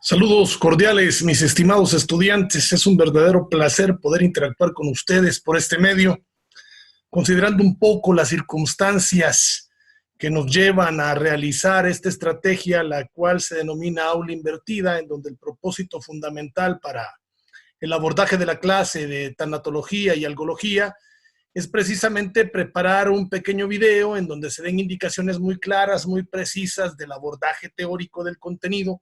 Saludos cordiales, mis estimados estudiantes. Es un verdadero placer poder interactuar con ustedes por este medio, considerando un poco las circunstancias que nos llevan a realizar esta estrategia, la cual se denomina aula invertida, en donde el propósito fundamental para el abordaje de la clase de tanatología y algología es precisamente preparar un pequeño video en donde se den indicaciones muy claras, muy precisas del abordaje teórico del contenido,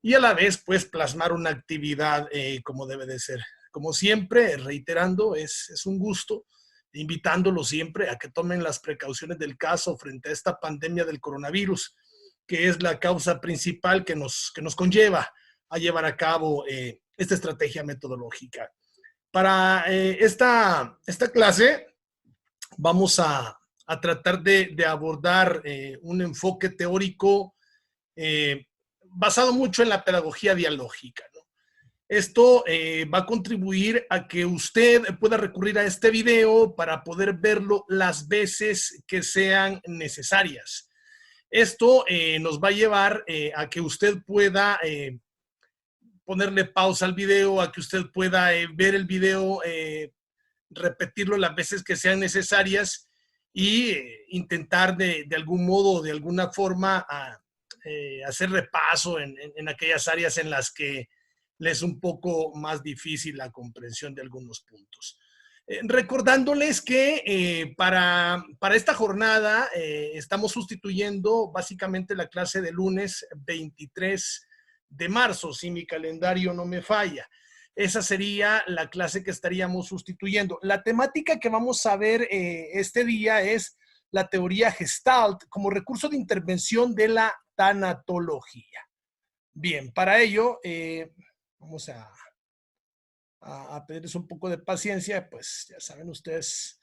y a la vez, pues, plasmar una actividad como debe de ser. Como siempre, reiterando, es un gusto, invitándolo siempre a que tomen las precauciones del caso frente a esta pandemia del coronavirus, que es la causa principal que nos conlleva a llevar a cabo esta estrategia metodológica. Para esta clase vamos a tratar de abordar un enfoque teórico basado mucho en la pedagogía dialógica, ¿no? Esto va a contribuir a que usted pueda recurrir a este video para poder verlo las veces que sean necesarias. Esto nos va a llevar a que usted pueda ponerle pausa al video, a que usted pueda ver el video, repetirlo las veces que sean necesarias y intentar de algún modo, de alguna forma, hacer repaso en aquellas áreas en las que le es un poco más difícil la comprensión de algunos puntos. Recordándoles que para esta jornada estamos sustituyendo básicamente la clase de lunes 23 de marzo, si mi calendario no me falla. Esa sería la clase que estaríamos sustituyendo. La temática que vamos a ver este día es la teoría Gestalt como recurso de intervención de la tanatología. Bien, para ello vamos a pedirles un poco de paciencia, pues ya saben ustedes,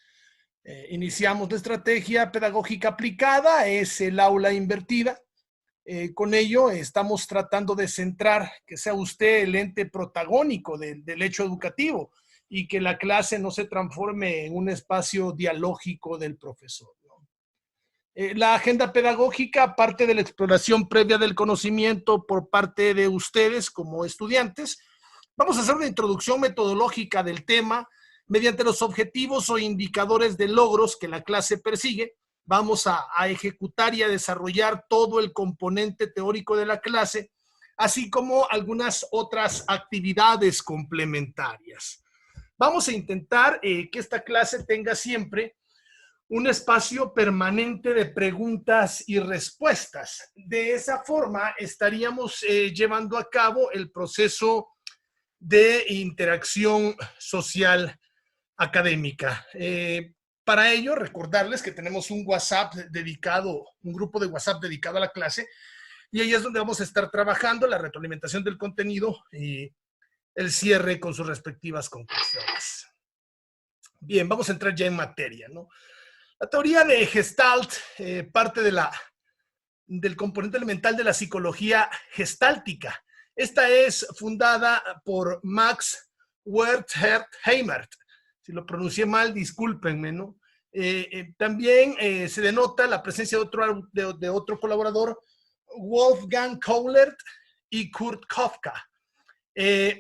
iniciamos la estrategia pedagógica aplicada, es el aula invertida. Con ello estamos tratando de centrar que sea usted el ente protagónico del hecho educativo y que la clase no se transforme en un espacio dialógico del profesor, ¿no? La agenda pedagógica parte de la exploración previa del conocimiento por parte de ustedes como estudiantes. Vamos a hacer una introducción metodológica del tema mediante los objetivos o indicadores de logros que la clase persigue. Vamos a ejecutar y a desarrollar todo el componente teórico de la clase, así como algunas otras actividades complementarias. Vamos a intentar que esta clase tenga siempre un espacio permanente de preguntas y respuestas. De esa forma estaríamos llevando a cabo el proceso de interacción social académica. Para ello, recordarles que tenemos un WhatsApp dedicado, un grupo de WhatsApp dedicado a la clase, y ahí es donde vamos a estar trabajando la retroalimentación del contenido y el cierre con sus respectivas conclusiones. Bien, vamos a entrar ya en materia, ¿no? La teoría de Gestalt parte del componente elemental de la psicología gestáltica. Esta es fundada por Max Wertheimer. Si lo pronuncié mal, discúlpenme, ¿no? También se denota la presencia de otro colaborador, Wolfgang Kohler y Kurt Kafka.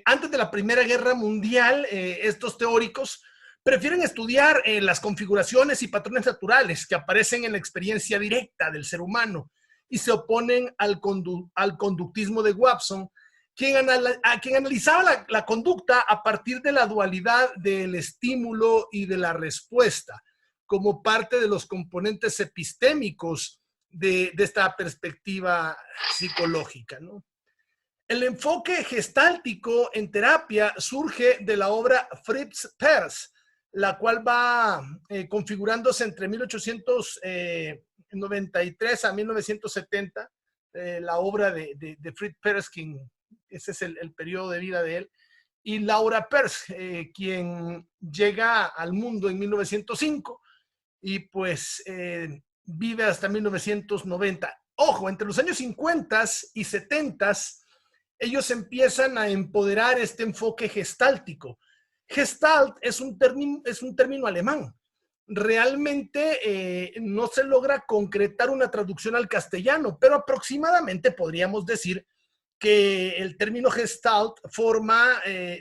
Antes de la Primera Guerra Mundial, estos teóricos prefieren estudiar las configuraciones y patrones naturales que aparecen en la experiencia directa del ser humano y se oponen al conductismo de Watson, quien analizaba la conducta a partir de la dualidad del estímulo y de la respuesta, como parte de los componentes epistémicos de esta perspectiva psicológica, ¿no? El enfoque gestáltico en terapia surge de la obra Fritz Perls, la cual va configurándose entre 1893 a 1970, la obra de Fritz Perls, ese es el periodo de vida de él, y Laura Perls, quien llega al mundo en 1905 y pues vive hasta 1990. Ojo, entre los años 50 y 70 ellos empiezan a empoderar este enfoque gestáltico. Gestalt es un término alemán. Realmente no se logra concretar una traducción al castellano, pero aproximadamente podríamos decir que el término Gestalt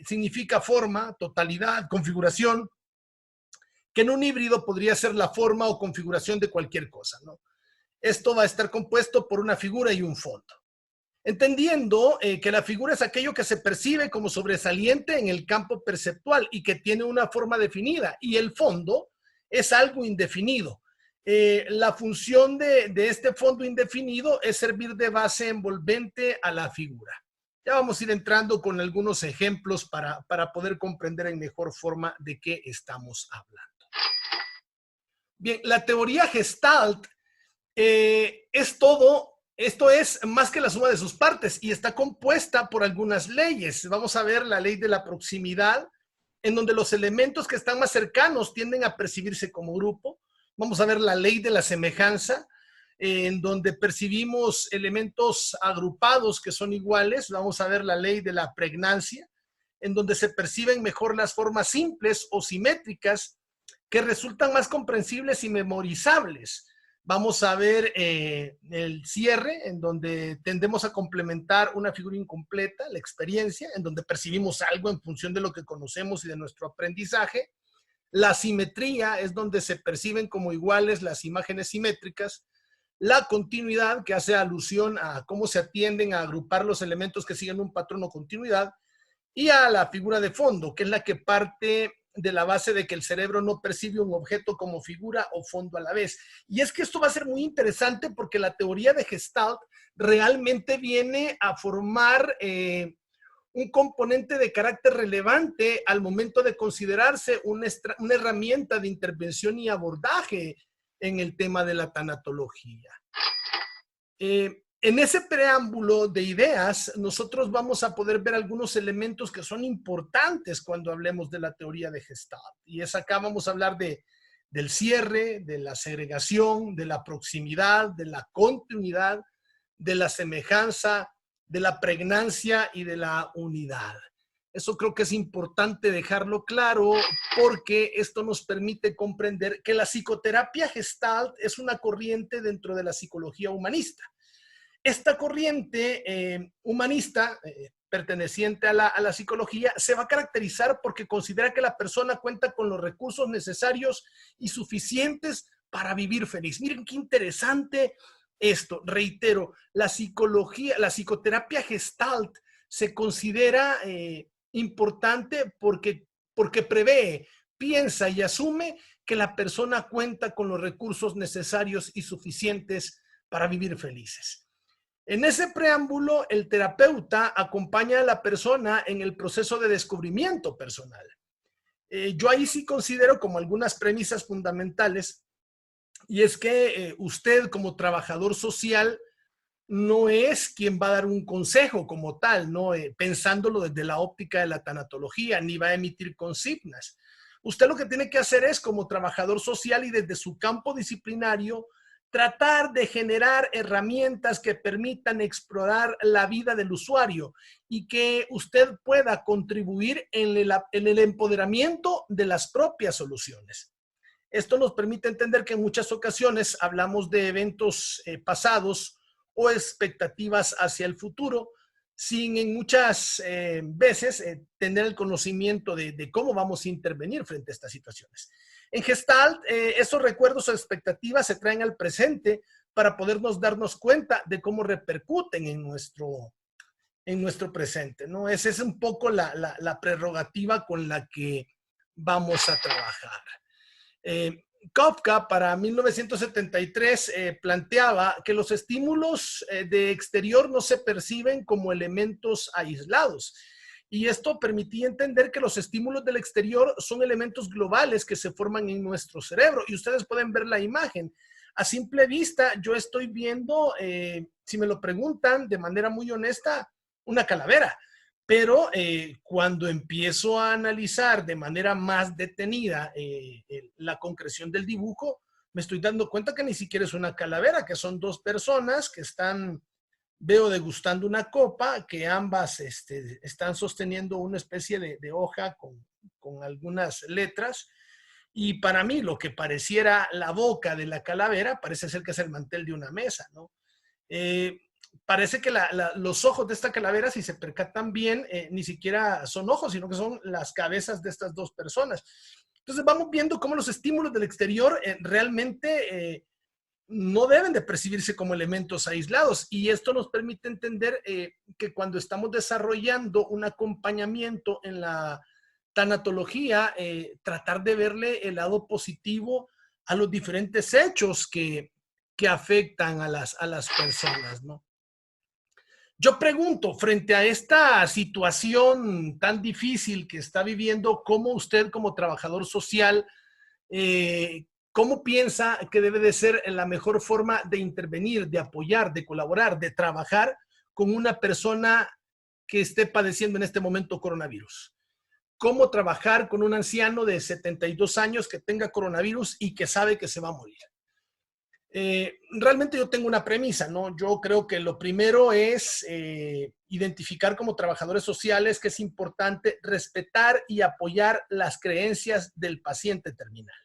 significa forma, totalidad, configuración, que en un híbrido podría ser la forma o configuración de cualquier cosa, ¿no? Esto va a estar compuesto por una figura y un fondo. Entendiendo que la figura es aquello que se percibe como sobresaliente en el campo perceptual y que tiene una forma definida, y el fondo es algo indefinido. La función de este fondo indefinido es servir de base envolvente a la figura. Ya vamos a ir entrando con algunos ejemplos para poder comprender en mejor forma de qué estamos hablando. Bien, la teoría Gestalt es todo. Esto es más que la suma de sus partes y está compuesta por algunas leyes. Vamos a ver la ley de la proximidad, en donde los elementos que están más cercanos tienden a percibirse como grupo. Vamos a ver la ley de la semejanza, en donde percibimos elementos agrupados que son iguales. Vamos a ver la ley de la pregnancia, en donde se perciben mejor las formas simples o simétricas que resultan más comprensibles y memorizables. Vamos a ver el cierre, en donde tendemos a complementar una figura incompleta, la experiencia, en donde percibimos algo en función de lo que conocemos y de nuestro aprendizaje. La simetría es donde se perciben como iguales las imágenes simétricas. La continuidad, que hace alusión a cómo se atienden a agrupar los elementos que siguen un patrón o continuidad. Y a la figura de fondo, que es la que parte de la base de que el cerebro no percibe un objeto como figura o fondo a la vez. Y es que esto va a ser muy interesante porque la teoría de Gestalt realmente viene a formar un componente de carácter relevante al momento de considerarse una herramienta de intervención y abordaje en el tema de la tanatología. En ese preámbulo de ideas, nosotros vamos a poder ver algunos elementos que son importantes cuando hablemos de la teoría de Gestalt. Y es acá vamos a hablar del cierre, de la segregación, de la proximidad, de la continuidad, de la semejanza, de la pregnancia y de la unidad. Eso creo que es importante dejarlo claro porque esto nos permite comprender que la psicoterapia Gestalt es una corriente dentro de la psicología humanista. Esta corriente humanista, perteneciente a la psicología, se va a caracterizar porque considera que la persona cuenta con los recursos necesarios y suficientes para vivir feliz. Miren qué interesante esto. Reitero, la psicoterapia Gestalt se considera importante porque prevé, piensa y asume que la persona cuenta con los recursos necesarios y suficientes para vivir felices. En ese preámbulo, el terapeuta acompaña a la persona en el proceso de descubrimiento personal. Yo ahí sí considero como algunas premisas fundamentales, y es que usted como trabajador social no es quien va a dar un consejo como tal, ¿no? Pensándolo desde la óptica de la tanatología, ni va a emitir consignas. Usted lo que tiene que hacer es, como trabajador social y desde su campo disciplinario, tratar de generar herramientas que permitan explorar la vida del usuario y que usted pueda contribuir en el empoderamiento de las propias soluciones. Esto nos permite entender que en muchas ocasiones hablamos de eventos pasados o expectativas hacia el futuro, sin en muchas veces tener el conocimiento de cómo vamos a intervenir frente a estas situaciones. En Gestalt, esos recuerdos o expectativas se traen al presente para podernos darnos cuenta de cómo repercuten en nuestro presente, ¿no? Esa es un poco la prerrogativa con la que vamos a trabajar. Kafka para 1973 planteaba que los estímulos de exterior no se perciben como elementos aislados. Y esto permitía entender que los estímulos del exterior son elementos globales que se forman en nuestro cerebro. Y ustedes pueden ver la imagen. A simple vista, yo estoy viendo, si me lo preguntan de manera muy honesta, una calavera. Pero cuando empiezo a analizar de manera más detenida la concreción del dibujo, me estoy dando cuenta que ni siquiera es una calavera, que son dos personas que veo degustando una copa, que ambas están sosteniendo una especie de hoja con algunas letras. Y para mí lo que pareciera la boca de la calavera parece ser que es el mantel de una mesa, ¿no? parece que los ojos de esta calavera, si se percatan bien, ni siquiera son ojos, sino que son las cabezas de estas dos personas. Entonces vamos viendo cómo los estímulos del exterior realmente no deben de percibirse como elementos aislados, y esto nos permite entender que cuando estamos desarrollando un acompañamiento en la tanatología, tratar de verle el lado positivo a los diferentes hechos que afectan a las personas, ¿no? Yo pregunto, frente a esta situación tan difícil que está viviendo, ¿cómo usted como trabajador social, cómo piensa que debe de ser la mejor forma de intervenir, de apoyar, de colaborar, de trabajar con una persona que esté padeciendo en este momento coronavirus? ¿Cómo trabajar con un anciano de 72 años que tenga coronavirus y que sabe que se va a morir? Realmente yo tengo una premisa, ¿no? Yo creo que lo primero es identificar como trabajadores sociales que es importante respetar y apoyar las creencias del paciente terminal.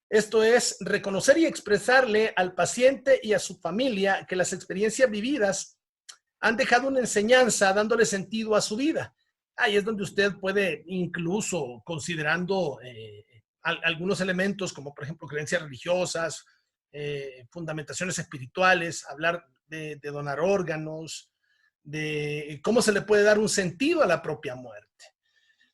Esto es reconocer y expresarle al paciente y a su familia que las experiencias vividas han dejado una enseñanza dándole sentido a su vida. Ahí es donde usted puede, incluso considerando algunos elementos como por ejemplo creencias religiosas, fundamentaciones espirituales, hablar de donar órganos, de cómo se le puede dar un sentido a la propia muerte.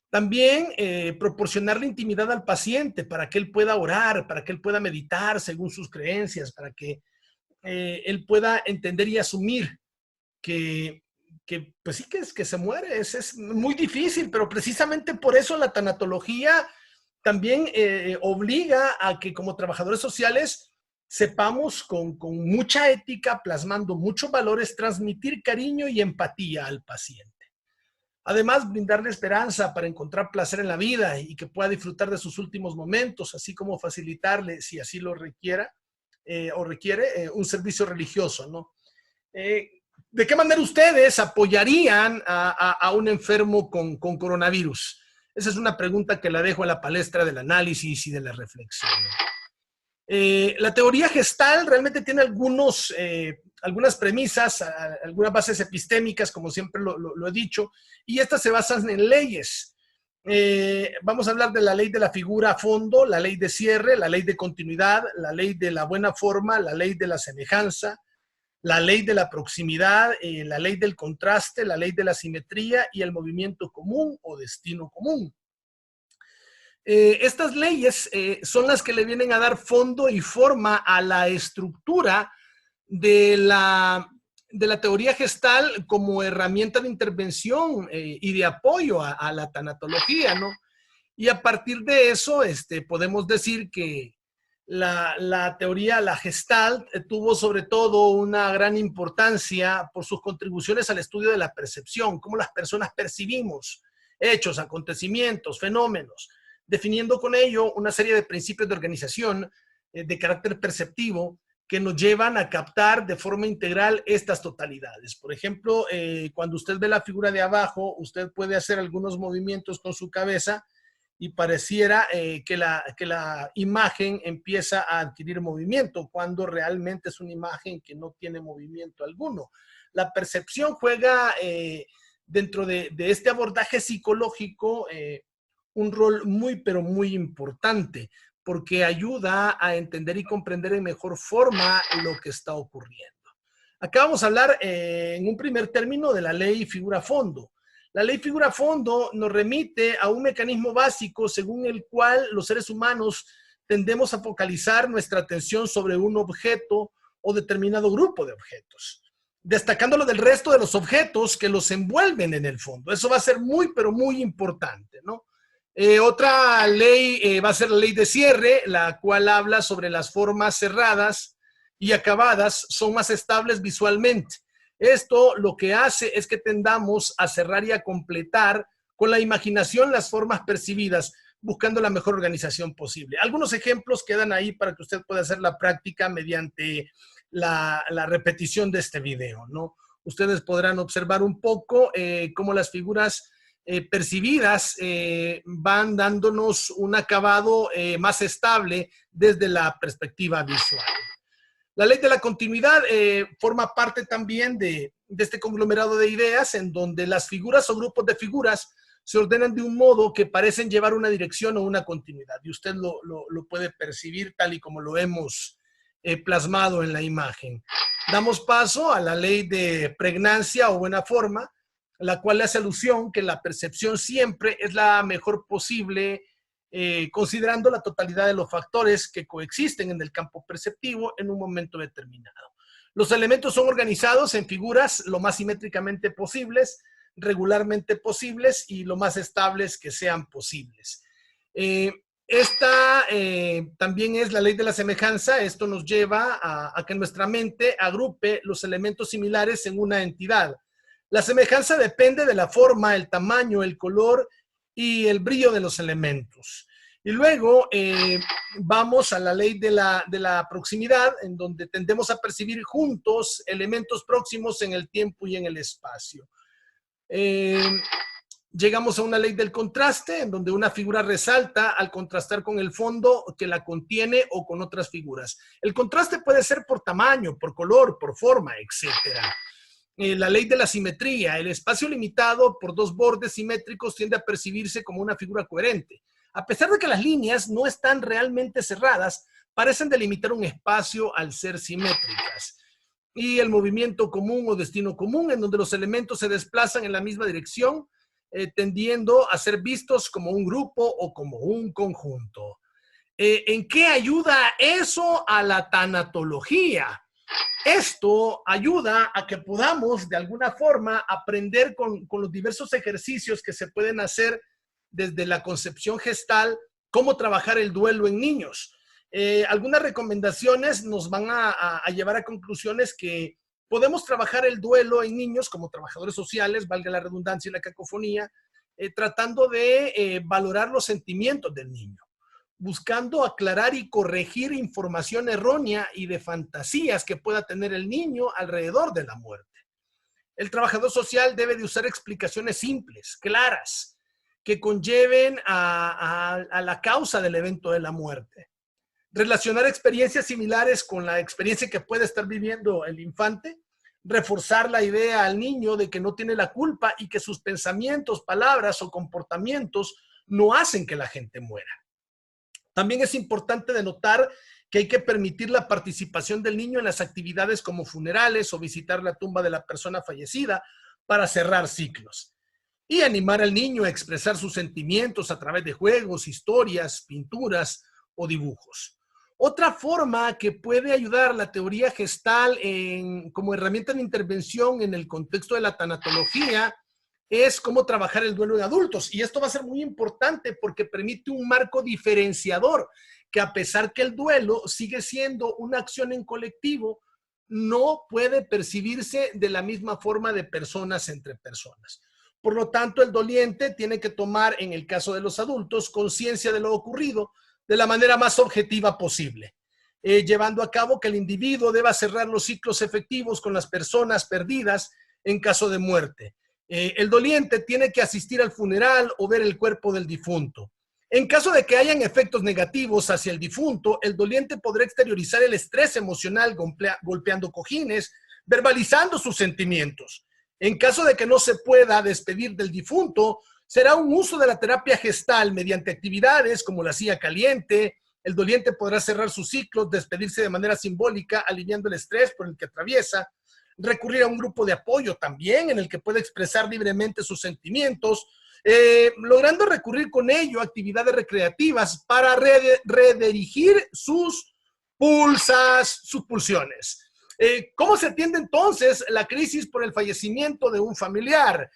También proporcionarle intimidad al paciente para que él pueda orar, para que él pueda meditar según sus creencias, para que él pueda entender y asumir que pues sí, que se muere. Es muy difícil, pero precisamente por eso la tanatología también obliga a que como trabajadores sociales sepamos con mucha ética, plasmando muchos valores, transmitir cariño y empatía al paciente. Además, brindarle esperanza para encontrar placer en la vida y que pueda disfrutar de sus últimos momentos, así como facilitarle, si así lo requiera o requiere, un servicio religioso, ¿no? ¿De qué manera ustedes apoyarían a un enfermo con coronavirus? Esa es una pregunta que la dejo a la palestra del análisis y de la reflexión. La teoría gestal realmente tiene algunas premisas, algunas bases epistémicas, como siempre lo he dicho, y estas se basan en leyes. Vamos a hablar de la ley de la figura a fondo, la ley de cierre, la ley de continuidad, la ley de la buena forma, la ley de la semejanza, la ley de la proximidad, la ley del contraste, la ley de la simetría y el movimiento común o destino común. Estas leyes son las que le vienen a dar fondo y forma a la estructura de la teoría gestal como herramienta de intervención y de apoyo a la tanatología, ¿no? Y a partir de eso podemos decir que la teoría, la Gestalt, tuvo sobre todo una gran importancia por sus contribuciones al estudio de la percepción, cómo las personas percibimos hechos, acontecimientos, fenómenos, definiendo con ello una serie de principios de organización de carácter perceptivo que nos llevan a captar de forma integral estas totalidades. Por ejemplo, cuando usted ve la figura de abajo, usted puede hacer algunos movimientos con su cabeza y pareciera que la imagen empieza a adquirir movimiento, cuando realmente es una imagen que no tiene movimiento alguno. La percepción juega dentro de este abordaje psicológico un rol muy, pero muy importante, porque ayuda a entender y comprender en mejor forma lo que está ocurriendo. Acá vamos a hablar en un primer término de la ley figura-fondo. La ley figura-fondo nos remite a un mecanismo básico según el cual los seres humanos tendemos a focalizar nuestra atención sobre un objeto o determinado grupo de objetos, destacándolo del resto de los objetos que los envuelven en el fondo. Eso va a ser muy, pero muy importante, ¿no? Otra ley va a ser la ley de cierre, la cual habla sobre las formas cerradas y acabadas son más estables visualmente. Esto lo que hace es que tendamos a cerrar y a completar con la imaginación las formas percibidas, buscando la mejor organización posible. Algunos ejemplos quedan ahí para que usted pueda hacer la práctica mediante la repetición de este video, ¿no? Ustedes podrán observar un poco cómo las figuras percibidas van dándonos un acabado más estable desde la perspectiva visual. La ley de la continuidad forma parte también de este conglomerado de ideas en donde las figuras o grupos de figuras se ordenan de un modo que parecen llevar una dirección o una continuidad. Y usted lo puede percibir tal y como lo hemos plasmado en la imagen. Damos paso a la ley de pregnancia o buena forma, la cual hace alusión que la percepción siempre es la mejor posible, considerando la totalidad de los factores que coexisten en el campo perceptivo en un momento determinado. Los elementos son organizados en figuras lo más simétricamente posibles, regularmente posibles y lo más estables que sean posibles. Esta también es la ley de la semejanza. Esto nos lleva a que nuestra mente agrupe los elementos similares en una entidad. La semejanza depende de la forma, el tamaño, el color y el brillo de los elementos. Y luego vamos a la ley de la proximidad, en donde tendemos a percibir juntos elementos próximos en el tiempo y en el espacio. Llegamos a una ley del contraste, en donde una figura resalta al contrastar con el fondo que la contiene o con otras figuras. El contraste puede ser por tamaño, por color, por forma, etcétera. La ley de la simetría. El espacio limitado por dos bordes simétricos tiende a percibirse como una figura coherente. A pesar de que las líneas no están realmente cerradas, parecen delimitar un espacio al ser simétricas. Y el movimiento común o destino común, en donde los elementos se desplazan en la misma dirección, tendiendo a ser vistos como un grupo o como un conjunto. ¿En qué ayuda eso a la tanatología? Esto ayuda a que podamos de alguna forma aprender con los diversos ejercicios que se pueden hacer desde la concepción gestal, cómo trabajar el duelo en niños. Algunas recomendaciones nos van a llevar a conclusiones que podemos trabajar el duelo en niños como trabajadores sociales, valga la redundancia y la cacofonía, tratando de valorar los sentimientos del niño, buscando aclarar y corregir información errónea y de fantasías que pueda tener el niño alrededor de la muerte. El trabajador social debe de usar explicaciones simples, claras, que conlleven a la causa del evento de la muerte. Relacionar experiencias similares con la experiencia que puede estar viviendo el infante, reforzar la idea al niño de que no tiene la culpa y que sus pensamientos, palabras o comportamientos no hacen que la gente muera. También es importante denotar que hay que permitir la participación del niño en las actividades como funerales o visitar la tumba de la persona fallecida para cerrar ciclos. Y animar al niño a expresar sus sentimientos a través de juegos, historias, pinturas o dibujos. Otra forma que puede ayudar la teoría gestal como herramienta de intervención en el contexto de la tanatología es cómo trabajar el duelo en adultos. Y esto va a ser muy importante porque permite un marco diferenciador que, a pesar que el duelo sigue siendo una acción en colectivo, no puede percibirse de la misma forma de personas entre personas. Por lo tanto, el doliente tiene que tomar, en el caso de los adultos, conciencia de lo ocurrido de la manera más objetiva posible, llevando a cabo que el individuo deba cerrar los ciclos efectivos con las personas perdidas en caso de muerte. El doliente tiene que asistir al funeral o ver el cuerpo del difunto. En caso de que hayan efectos negativos hacia el difunto, el doliente podrá exteriorizar el estrés emocional golpeando cojines, verbalizando sus sentimientos. En caso de que no se pueda despedir del difunto, será un uso de la terapia gestal mediante actividades como la silla caliente. El doliente podrá cerrar sus ciclos, despedirse de manera simbólica, aliviando el estrés por el que atraviesa, recurrir a un grupo de apoyo también en el que puede expresar libremente sus sentimientos, logrando recurrir con ello a actividades recreativas para redirigir sus pulsiones. ¿Cómo se atiende entonces la crisis por el fallecimiento de un familiar?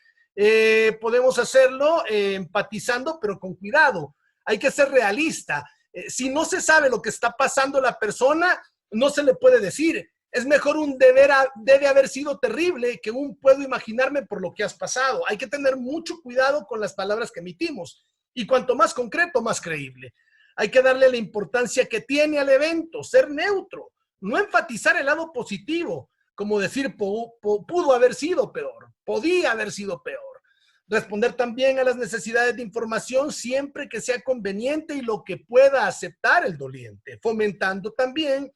Podemos hacerlo empatizando, pero con cuidado. Hay que ser realista. Si no se sabe lo que está pasando a la persona, no se le puede decir. Es mejor un debe haber sido terrible que un puedo imaginarme por lo que has pasado. Hay que tener mucho cuidado con las palabras que emitimos. Y cuanto más concreto, más creíble. Hay que darle la importancia que tiene al evento, ser neutro, no enfatizar el lado positivo, como decir pudo haber sido peor, podía haber sido peor. Responder también a las necesidades de información siempre que sea conveniente y lo que pueda aceptar el doliente, fomentando también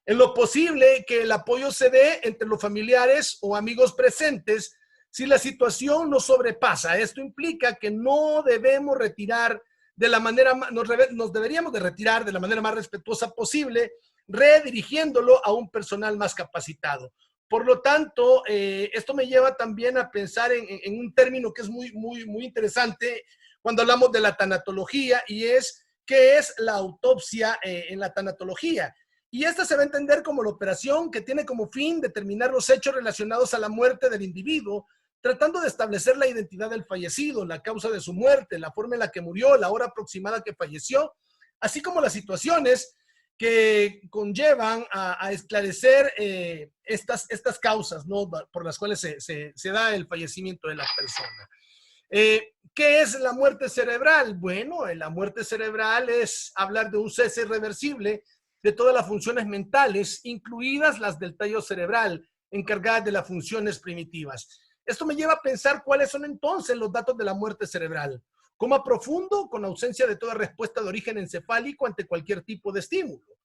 En lo posible que el apoyo se dé entre los familiares o amigos presentes si la situación nos sobrepasa. Esto implica que no debemos retirar de la manera, nos deberíamos de retirar de la manera más respetuosa posible, redirigiéndolo a un personal más capacitado. Por lo tanto, esto me lleva también a pensar en un término que es muy interesante cuando hablamos de la tanatología, y es ¿qué es la autopsia en la tanatología? Y esta se va a entender como la operación que tiene como fin determinar los hechos relacionados a la muerte del individuo, tratando de establecer la identidad del fallecido, la causa de su muerte, la forma en la que murió, la hora aproximada que falleció, así como las situaciones que conllevan a esclarecer estas causas, ¿no?, por las cuales se da el fallecimiento de la persona. ¿Qué es la muerte cerebral? Bueno, la muerte cerebral es hablar de un cese irreversible de todas las funciones mentales, incluidas las del tallo cerebral, encargadas de las funciones primitivas. Esto me lleva a pensar cuáles son entonces los datos de la muerte cerebral. Coma profundo, con ausencia de toda respuesta de origen encefálico ante cualquier tipo de estímulo.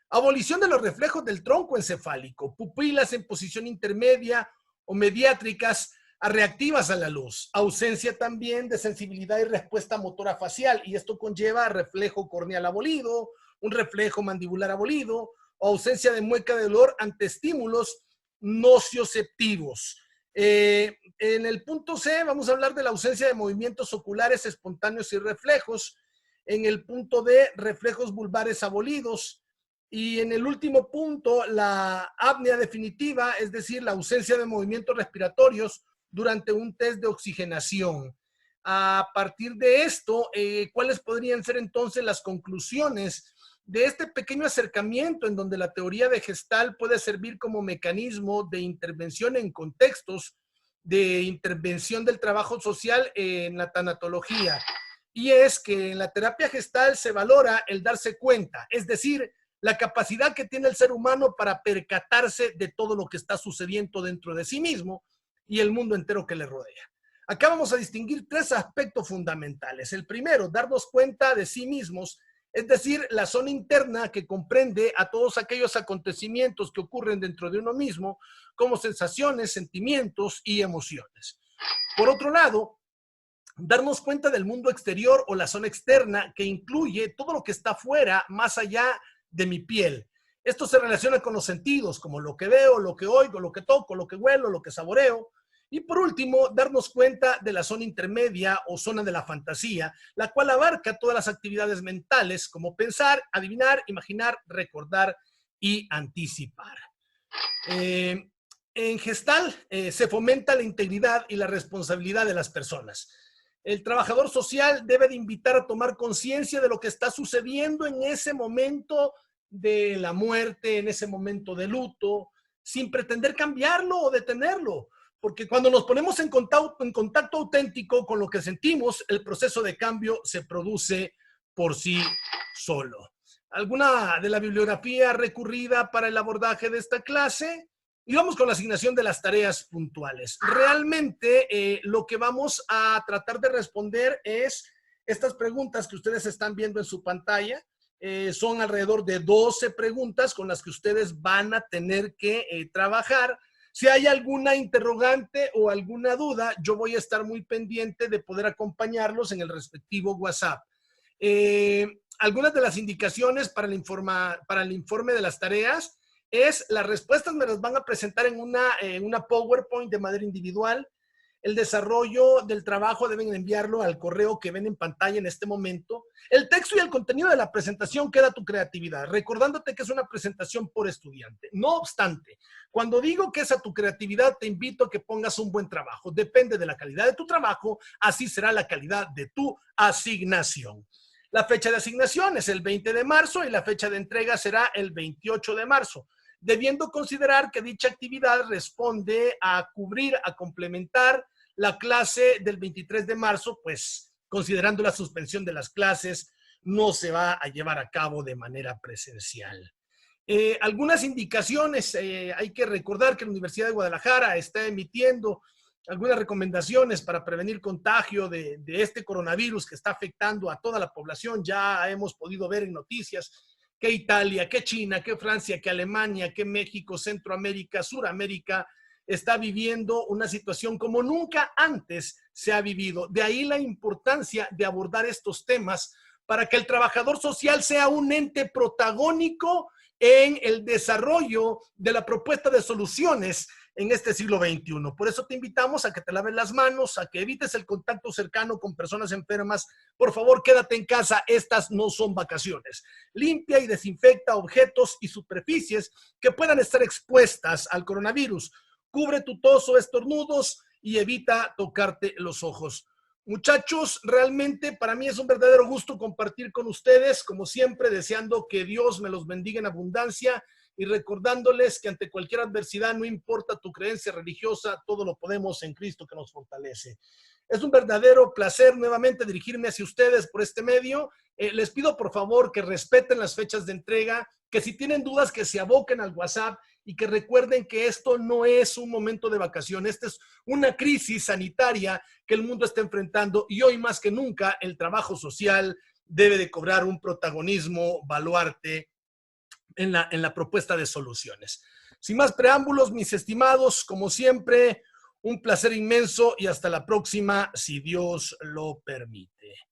Abolición de los reflejos del tronco encefálico, pupilas en posición intermedia o mediátricas reactivas a la luz. Ausencia también de sensibilidad y respuesta motora facial, y esto conlleva reflejo corneal abolido, un reflejo mandibular abolido, o ausencia de mueca de dolor ante estímulos nocioceptivos. En el punto C vamos a hablar de la ausencia de movimientos oculares espontáneos y reflejos. En el punto D, reflejos vulvares abolidos. Y en el último punto, la apnea definitiva, es decir, la ausencia de movimientos respiratorios durante un test de oxigenación. A partir de esto, ¿cuáles podrían ser entonces las conclusiones de este pequeño acercamiento en donde la teoría de Gestalt puede servir como mecanismo de intervención en contextos de intervención del trabajo social en la tanatología? Y es que en la terapia Gestalt se valora el darse cuenta, es decir, la capacidad que tiene el ser humano para percatarse de todo lo que está sucediendo dentro de sí mismo y el mundo entero que le rodea. Acá vamos a distinguir tres aspectos fundamentales. El primero, darnos cuenta de sí mismos, es decir, la zona interna que comprende a todos aquellos acontecimientos que ocurren dentro de uno mismo, como sensaciones, sentimientos y emociones. Por otro lado, darnos cuenta del mundo exterior o la zona externa, que incluye todo lo que está fuera, más allá de mi piel. Esto se relaciona con los sentidos, como lo que veo, lo que oigo, lo que toco, lo que huelo, lo que saboreo. Y por último, darnos cuenta de la zona intermedia o zona de la fantasía, la cual abarca todas las actividades mentales, como pensar, adivinar, imaginar, recordar y anticipar. En Gestalt se fomenta la integridad y la responsabilidad de las personas. El trabajador social debe de invitar a tomar conciencia de lo que está sucediendo en ese momento de la muerte, en ese momento de luto, sin pretender cambiarlo o detenerlo. Porque cuando nos ponemos en contacto auténtico con lo que sentimos, el proceso de cambio se produce por sí solo. ¿Alguna de la bibliografía recurrida para el abordaje de esta clase? Y vamos con la asignación de las tareas puntuales. Realmente lo que vamos a tratar de responder es estas preguntas que ustedes están viendo en su pantalla. Son alrededor de 12 preguntas con las que ustedes van a tener que trabajar. Si hay alguna interrogante o alguna duda, yo voy a estar muy pendiente de poder acompañarlos en el respectivo WhatsApp. Algunas de las indicaciones para el informe de las tareas es: las respuestas me las van a presentar en una PowerPoint de manera individual. El desarrollo del trabajo deben enviarlo al correo que ven en pantalla en este momento. El texto y el contenido de la presentación queda a tu creatividad, recordándote que es una presentación por estudiante. No obstante, cuando digo que es a tu creatividad, te invito a que pongas un buen trabajo. Depende de la calidad de tu trabajo, así será la calidad de tu asignación. La fecha de asignación es el 20 de marzo y la fecha de entrega será el 28 de marzo, debiendo considerar que dicha actividad responde a cubrir, a complementar la clase del 23 de marzo, pues considerando la suspensión de las clases, no se va a llevar a cabo de manera presencial. Algunas indicaciones, hay que recordar que la Universidad de Guadalajara está emitiendo algunas recomendaciones para prevenir contagio de este coronavirus que está afectando a toda la población. Ya hemos podido ver en noticias que Italia, que China, que Francia, que Alemania, que México, Centroamérica, Suramérica, está viviendo una situación como nunca antes se ha vivido. De ahí la importancia de abordar estos temas para que el trabajador social sea un ente protagónico en el desarrollo de la propuesta de soluciones en este siglo XXI. Por eso te invitamos a que te laves las manos, a que evites el contacto cercano con personas enfermas. Por favor, quédate en casa, estas no son vacaciones. Limpia y desinfecta objetos y superficies que puedan estar expuestas al coronavirus. Cubre tu tos o estornudos y evita tocarte los ojos. Muchachos, realmente para mí es un verdadero gusto compartir con ustedes, como siempre, deseando que Dios me los bendiga en abundancia y recordándoles que ante cualquier adversidad, no importa tu creencia religiosa, todo lo podemos en Cristo que nos fortalece. Es un verdadero placer nuevamente dirigirme hacia ustedes por este medio. Les pido por favor que respeten las fechas de entrega, que si tienen dudas que se aboquen al WhatsApp y que recuerden que esto no es un momento de vacación, esta es una crisis sanitaria que el mundo está enfrentando y hoy más que nunca el trabajo social debe de cobrar un protagonismo baluarte en la propuesta de soluciones. Sin más preámbulos, mis estimados, como siempre, un placer inmenso y hasta la próxima, si Dios lo permite.